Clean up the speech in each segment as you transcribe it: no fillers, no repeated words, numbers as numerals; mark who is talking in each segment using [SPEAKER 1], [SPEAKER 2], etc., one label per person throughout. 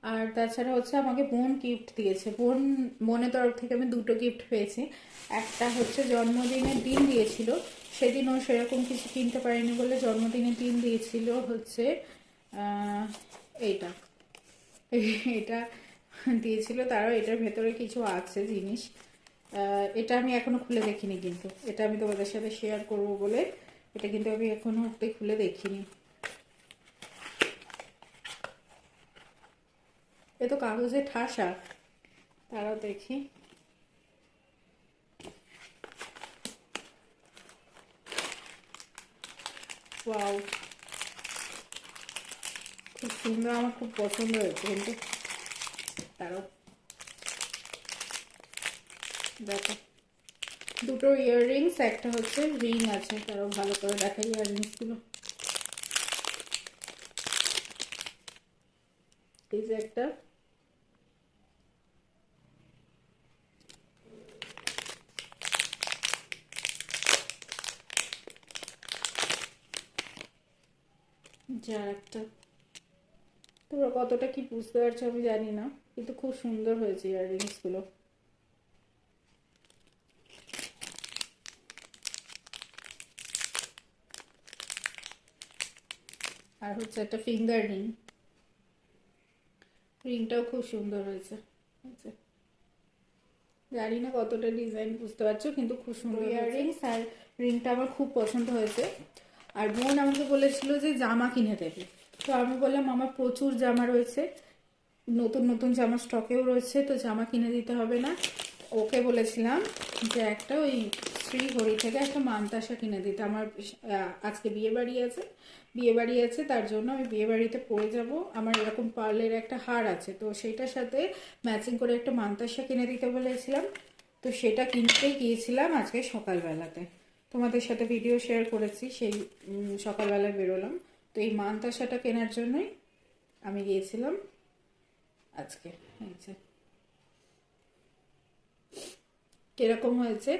[SPEAKER 1] আর তাছাড়া হচ্ছে আমাকে বোন গিফট দিয়েছে। বোনের তরফ থেকে আমি দুটো গিফট পেয়েছি। একটা হচ্ছে জন্মদিনের দিন দিয়েছিল, সেদিন ও সেরকম কিছু কিনতে পারেনি বলে জন্মদিনের দিন দিয়েছিল হচ্ছে এইটা এটা দিয়েছিল। তারও এটার ভেতরে কিছু আছে জিনিস। এটা আমি এখনো খুলে দেখিনি, কিন্তু এটা আমি তোমাদের সাথে শেয়ার করব বলে এটা কিন্তু আমি এখনো অব্দি খুলে দেখিনি। এ তো কাগজে ঠাসা, তারাও দেখি। ওয়াও, খুব সুন্দর, আমার খুব পছন্দ হয়েছে কিন্তু। তারাও দেখো, দুটো ইয়াররিংস, একটা হচ্ছে রিং আছে। তারাও ভালো করে দেখা ইয়াররিংসগুলো। এই যে একটা, যা একটা, তোমরা কতটা কি বুঝতে পারছো আমি জানি না, কিন্তু খুব সুন্দর হয়েছে ইয়াররিংসগুলো। আর হচ্ছে একটা ফিঙ্গার রিং, রিংটাও খুব সুন্দর হয়েছে। জানি না কতটা ডিজাইন বুঝতে পারছো, কিন্তু খুব সুন্দর ইয়াররিংস। আর রিংটা আমার খুব পছন্দ হয়েছে। আর বোন আমাকে বলেছিল যে জামা কিনে দেবে, তো আমি বললাম আমার প্রচুর জামা রয়েছে, নতুন নতুন জামা স্টকেও রয়েছে, তো জামা কিনে দিতে হবে না। ওকে বলেছিলাম যে একটা ওই শ্রীহরি থেকে একটা মানতাসা কিনে দিতে। আমার আজকে বিয়ে বাড়ি আছে, তার জন্য আমি বিয়ে বাড়িতে পরে যাব। আমার এরকম পার্লের একটা হার আছে, তো সেইটার সাথে ম্যাচিং করে একটা মানতাসা কিনে দিতে বলেছিলাম। তো সেটা কিনতেই গিয়েছিলাম আজকে সকালবেলাতে, তোমাদের সাথে ভিডিও শেয়ার করেছি, সেই সকালবেলায় বেরোলাম। তো এই মানতাসাটা কেনার জন্যই আমি গিয়েছিলাম আজকে। হয়েছে, কিরকম হয়েছে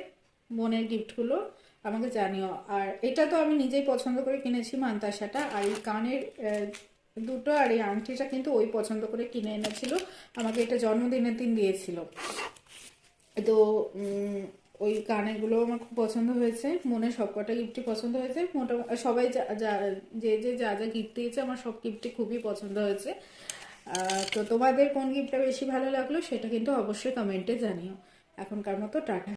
[SPEAKER 1] মনের গিফটগুলো আমাকে জানিও। আর এটা তো আমি নিজেই পছন্দ করে কিনেছি মানতাসাটা। আর এই কানের দুটো আর এই আংটিটা কিন্তু ওই পছন্দ করে কিনে এনেছিল, আমাকে এটা জন্মদিনের দিন দিয়েছিল। তো ওই কানেরগুলো আমার খুব পছন্দ হয়েছে, মনে সবকটা গিফটই পছন্দ হয়েছে। মোটামুটি সবাই যা যা গিফট দিয়েছে আমার সব গিফটই খুবই পছন্দ হয়েছে। তো তোমাদের কোন গিফটটা বেশি ভালো লাগলো সেটা কিন্তু অবশ্যই কমেন্টে জানিও। এখনকার মতো টাটা।